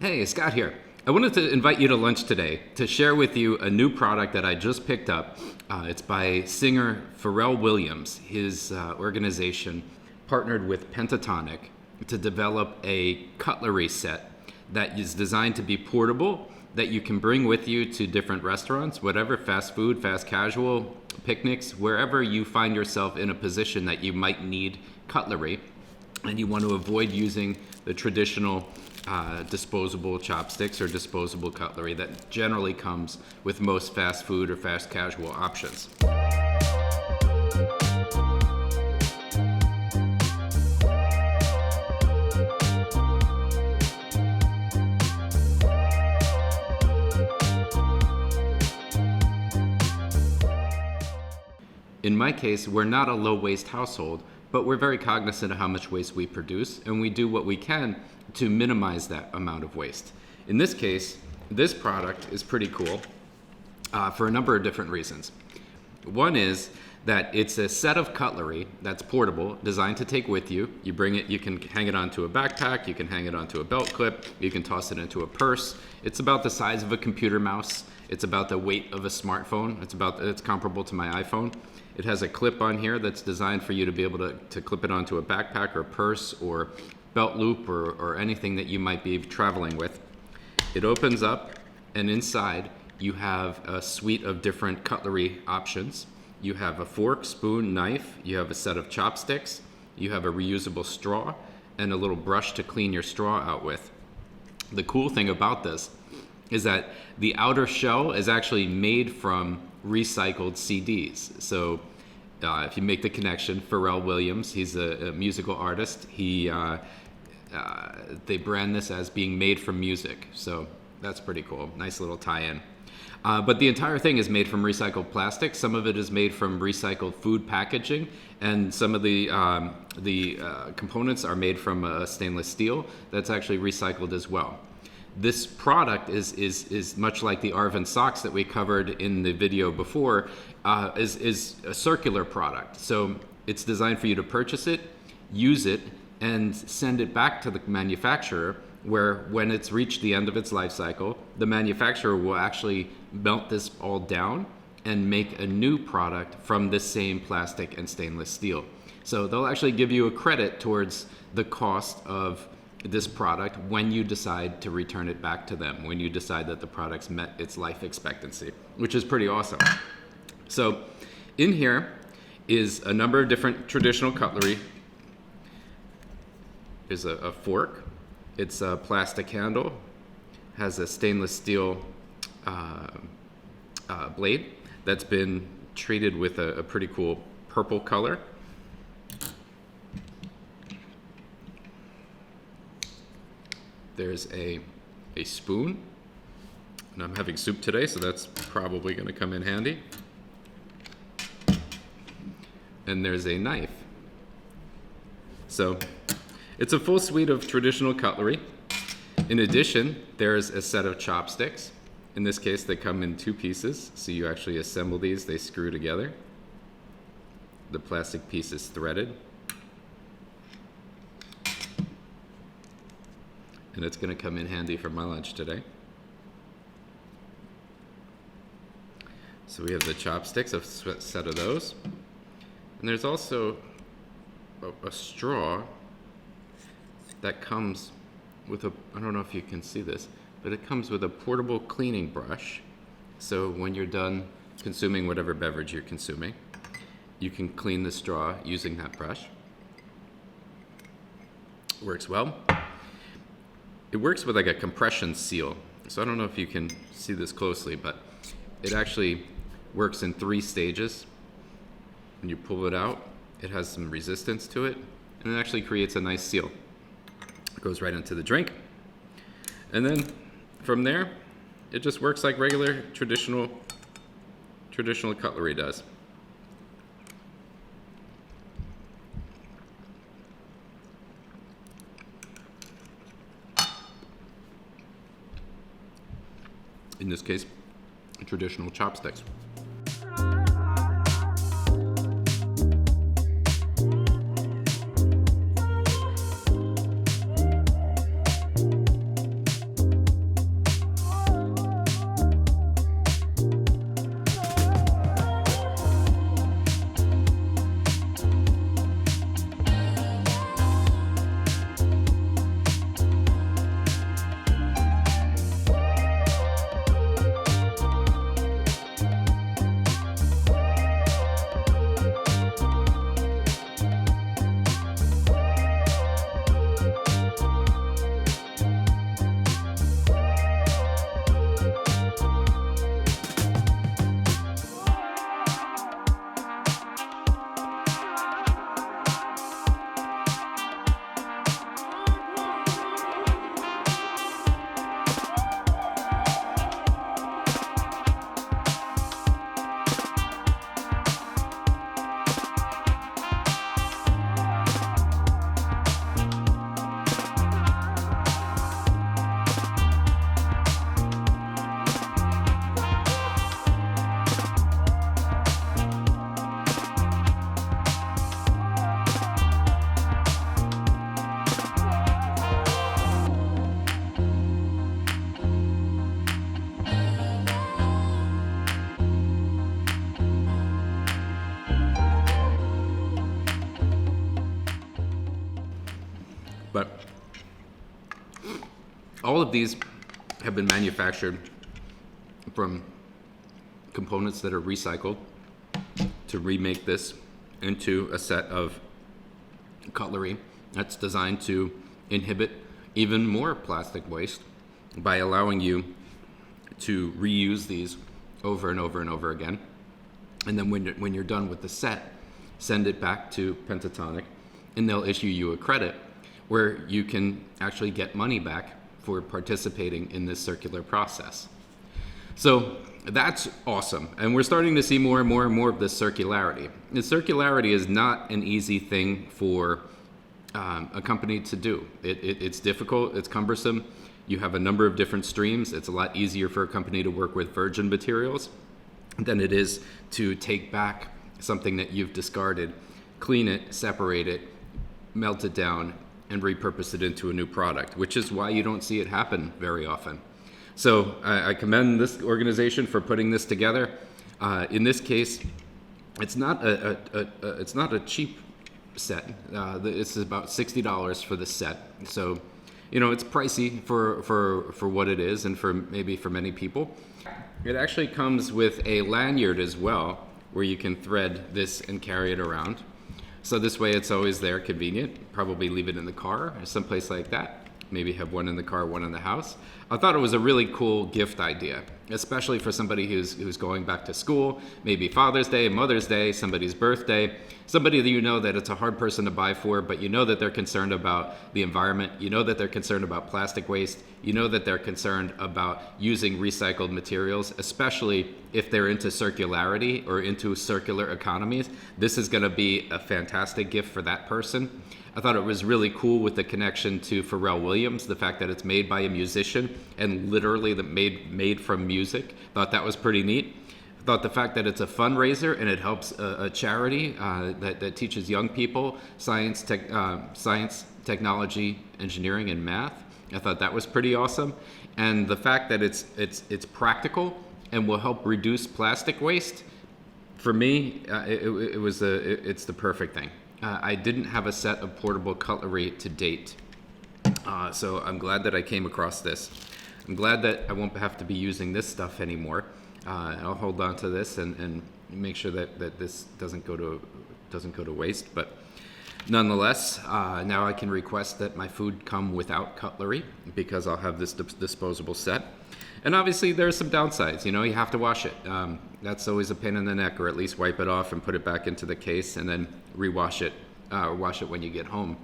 Hey, Scott here. I wanted to invite you to lunch today to share with you a new product that I just picked up. It's by singer Pharrell Williams. His organization partnered with Pentatonic to develop a cutlery set that is designed to be portable, that you can bring with you to different restaurants, whatever, fast food, fast casual, picnics, wherever you find yourself in a position that you might need cutlery and you want to avoid using the traditional disposable chopsticks or disposable cutlery that generally comes with most fast food or fast casual options. In my case, we're not a low-waste household, but we're very cognizant of how much waste we produce, and we do what we can to minimize that amount of waste. In this case, this product is pretty cool for a number of different reasons. One is that it's a set of cutlery that's portable, designed to take with you. You bring it, you can hang it onto a backpack, you can hang it onto a belt clip, you can toss it into a purse. It's about the size of a computer mouse. It's about the weight of a smartphone. It's comparable to my iPhone. It has a clip on here that's designed for you to be able to clip it onto a backpack or purse or belt loop or anything that you might be traveling with. It opens up, and inside you have a suite of different cutlery options. You have a fork, spoon, knife, you have a set of chopsticks, you have a reusable straw, and a little brush to clean your straw out with. The cool thing about this is that the outer shell is actually made from recycled CDs. So if you make the connection, Pharrell Williams, he's a musical artist. They brand this as being made from music. So that's pretty cool. Nice little tie-in. But the entire thing is made from recycled plastic. Some of it is made from recycled food packaging, and some of the components are made from stainless steel that's actually recycled as well. This product is much like the Arvin socks that we covered in the video before, is a circular product. So it's designed for you to purchase it, use it, and send it back to the manufacturer, where when it's reached the end of its life cycle, the manufacturer will actually melt this all down and make a new product from this same plastic and stainless steel. So they'll actually give you a credit towards the cost of this product when you decide to return it back to them, when you decide that the product's met its life expectancy, which is pretty awesome. So in here is a number of different traditional cutlery. There's a fork. It's a plastic handle, has a stainless steel blade that's been treated with a pretty cool purple color. There's a spoon, and I'm having soup today, so that's probably going to come in handy. And there's a knife. So it's a full suite of traditional cutlery. In addition, there's a set of chopsticks. In this case, they come in two pieces, so you actually assemble these, they screw together. The plastic piece is threaded. And it's going to come in handy for my lunch today. So we have the chopsticks, a set of those. And there's also a straw that comes with I don't know if you can see this, but it comes with a portable cleaning brush. So when you're done consuming whatever beverage you're consuming, you can clean the straw using that brush. Works well. It works with like a compression seal. So I don't know if you can see this closely, but it actually works in 3 stages. When you pull it out, it has some resistance to it, and it actually creates a nice seal. It goes right into the drink. And then from there, it just works like regular traditional cutlery does. In this case, traditional chopsticks. All of these have been manufactured from components that are recycled to remake this into a set of cutlery that's designed to inhibit even more plastic waste by allowing you to reuse these over and over and over again. And then when you're done with the set, send it back to Pentatonic, and they'll issue you a credit where you can actually get money back for participating in this circular process. So that's awesome. And we're starting to see more and more and more of this circularity. The circularity is not an easy thing for a company to do. It's difficult, it's cumbersome. You have a number of different streams. It's a lot easier for a company to work with virgin materials than it is to take back something that you've discarded, clean it, separate it, melt it down, and repurpose it into a new product, which is why you don't see it happen very often. So I commend this organization for putting this together. In this case, it's not a cheap set. It's about $60 for the set. So, it's pricey for what it is, and for many people. It actually comes with a lanyard as well, where you can thread this and carry it around. So this way it's always there, convenient. Probably leave it in the car or someplace like that. Maybe have one in the car, one in the house. I thought it was a really cool gift idea, especially for somebody who's going back to school, maybe Father's Day, Mother's Day, somebody's birthday, somebody that that it's a hard person to buy for, but that they're concerned about the environment, that they're concerned about plastic waste, that they're concerned about using recycled materials, especially if they're into circularity or into circular economies. This is going to be a fantastic gift for that person. I thought it was really cool with the connection to Pharrell Williams, the fact that it's made by a musician and literally made from music. Thought that was pretty neat. I thought the fact that it's a fundraiser and it helps a charity that teaches young people science, technology, engineering, and math. I thought that was pretty awesome. And the fact that it's practical and will help reduce plastic waste, for me, it's the perfect thing. I didn't have a set of portable cutlery to date, so I'm glad that I came across this. I'm glad that I won't have to be using this stuff anymore. I'll hold on to this and make sure that this doesn't go to waste. But nonetheless, now I can request that my food come without cutlery because I'll have this disposable set. And obviously there's some downsides, you have to wash it. That's always a pain in the neck, or at least wipe it off and put it back into the case and then rewash it, or wash it when you get home.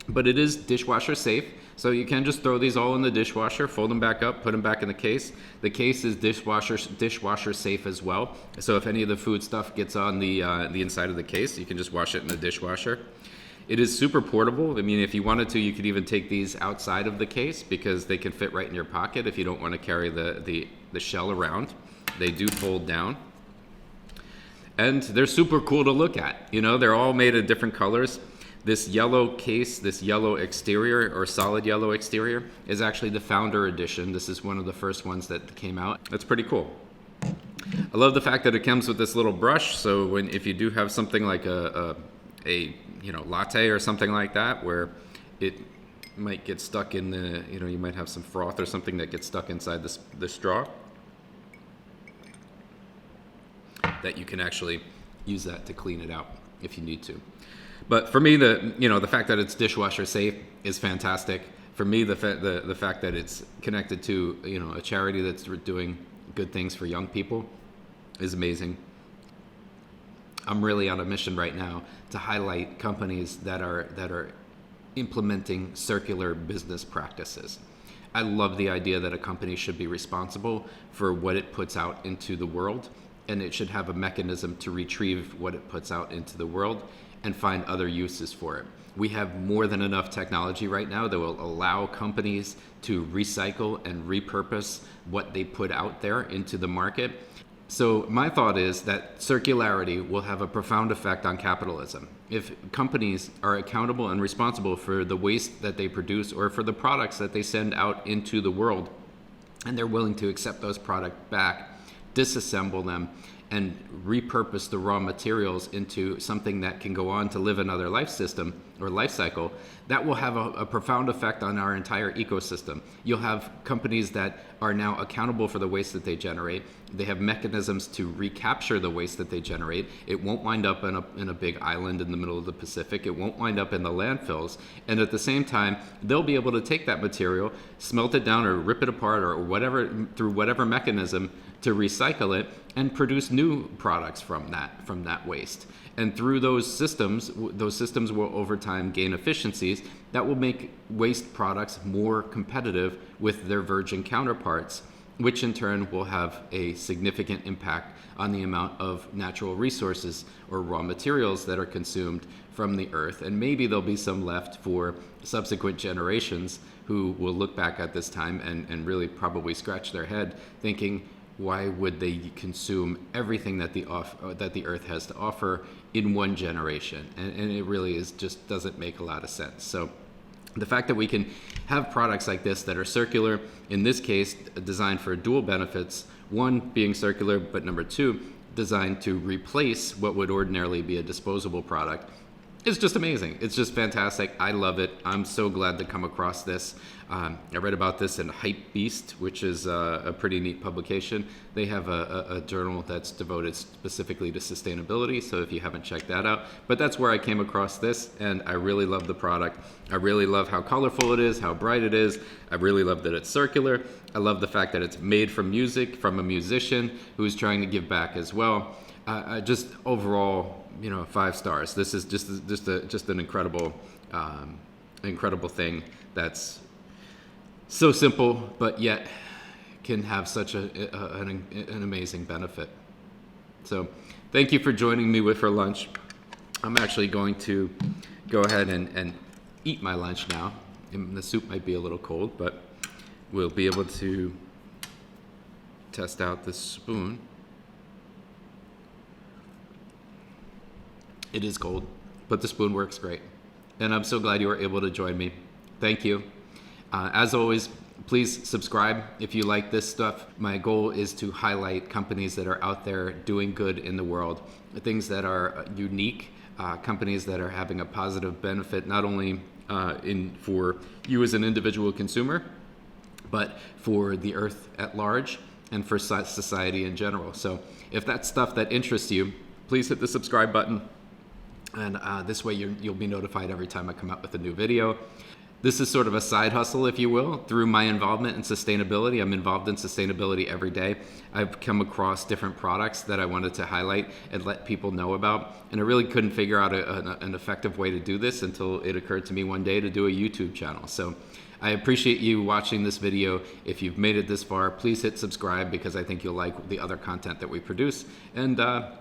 But it is dishwasher safe, so you can just throw these all in the dishwasher, fold them back up, put them back in the case. The case is dishwasher safe as well. So if any of the food stuff gets on the inside of the case, you can just wash it in the dishwasher. It is super portable. I mean, if you wanted to, you could even take these outside of the case because they can fit right in your pocket if you don't want to carry the shell around. They do fold down. And they're super cool to look at. They're all made of different colors. This yellow case, this yellow exterior or solid yellow exterior is actually the Founder Edition. This is one of the first ones that came out. That's pretty cool. I love the fact that it comes with this little brush. So if you do have something like a latte or something like that, where it might get stuck in you might have some froth or something that gets stuck inside the straw, that you can actually use that to clean it out if you need to. But for me, the fact that it's dishwasher safe is fantastic. For me, the fact that it's connected to a charity that's doing good things for young people is amazing. I'm really on a mission right now to highlight companies that are implementing circular business practices. I love the idea that a company should be responsible for what it puts out into the world, and it should have a mechanism to retrieve what it puts out into the world and find other uses for it. We have more than enough technology right now that will allow companies to recycle and repurpose what they put out there into the market. So my thought is that circularity will have a profound effect on capitalism. If companies are accountable and responsible for the waste that they produce or for the products that they send out into the world, and they're willing to accept those products back, disassemble them, and repurpose the raw materials into something that can go on to live another life system, or life cycle, that will have a profound effect on our entire ecosystem. You'll have companies that are now accountable for the waste that they generate. They have mechanisms to recapture the waste that they generate. It won't wind up in a big island in the middle of the Pacific. It won't wind up in the landfills. And at the same time, they'll be able to take that material, smelt it down or rip it apart or whatever, through whatever mechanism, to recycle it and produce new products from that waste. And through those systems will over time gain efficiencies that will make waste products more competitive with their virgin counterparts, which in turn will have a significant impact on the amount of natural resources or raw materials that are consumed from the earth. And maybe there'll be some left for subsequent generations who will look back at this time and really probably scratch their head thinking, why would they consume everything that the earth has to offer in one generation? And it really just doesn't make a lot of sense. So the fact that we can have products like this that are circular, in this case designed for dual benefits, one being circular, but number two, designed to replace what would ordinarily be a disposable product, it's just amazing. It's just fantastic. I love it. I'm so glad to come across this. I read about this in Hype Beast, which is a pretty neat publication. They have a journal that's devoted specifically to sustainability, so if you haven't checked that out. But that's where I came across this, and I really love the product. I really love how colorful it is, how bright it is. I really love that it's circular. I love the fact that it's made from music, from a musician who's trying to give back as well. Just overall, 5 stars. This is just an incredible thing that's so simple, but yet can have such an amazing benefit. So thank you for joining me for lunch. I'm actually going to go ahead and eat my lunch now. And the soup might be a little cold, but we'll be able to test out this spoon. It is cold, but the spoon works great. And I'm so glad you were able to join me. Thank you. As always, please subscribe if you like this stuff. My goal is to highlight companies that are out there doing good in the world, things that are unique, companies that are having a positive benefit, not only for you as an individual consumer, but for the earth at large and for society in general. So if that's stuff that interests you, please hit the subscribe button. And this way you'll be notified every time I come out with a new video. This is sort of a side hustle, if you will, through my involvement in sustainability. I'm involved in sustainability every day. I've come across different products that I wanted to highlight and let people know about. And I really couldn't figure out an effective way to do this until it occurred to me one day to do a YouTube channel. So I appreciate you watching this video. If you've made it this far, please hit subscribe because I think you'll like the other content that we produce. And I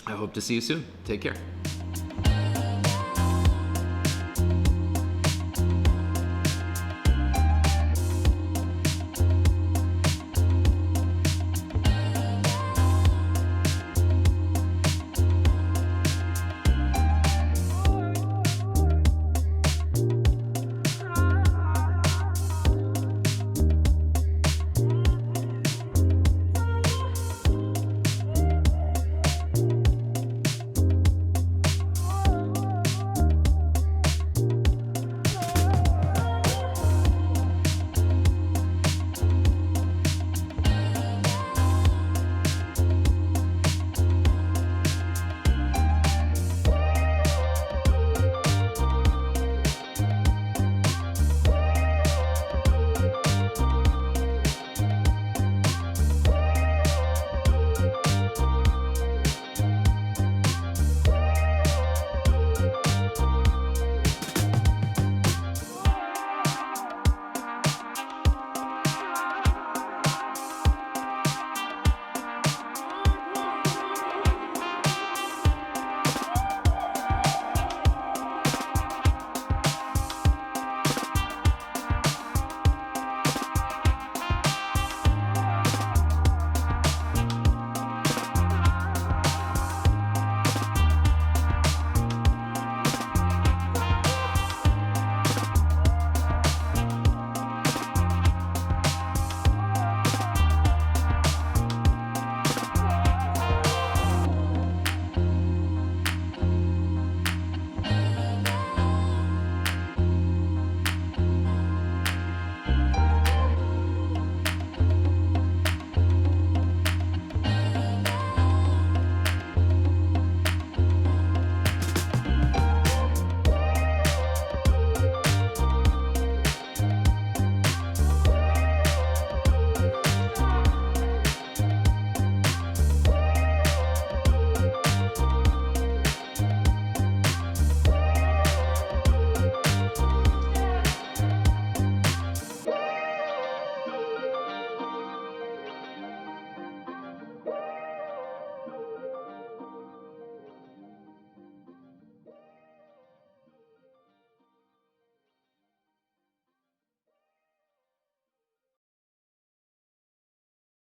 hope to see you soon. Take care.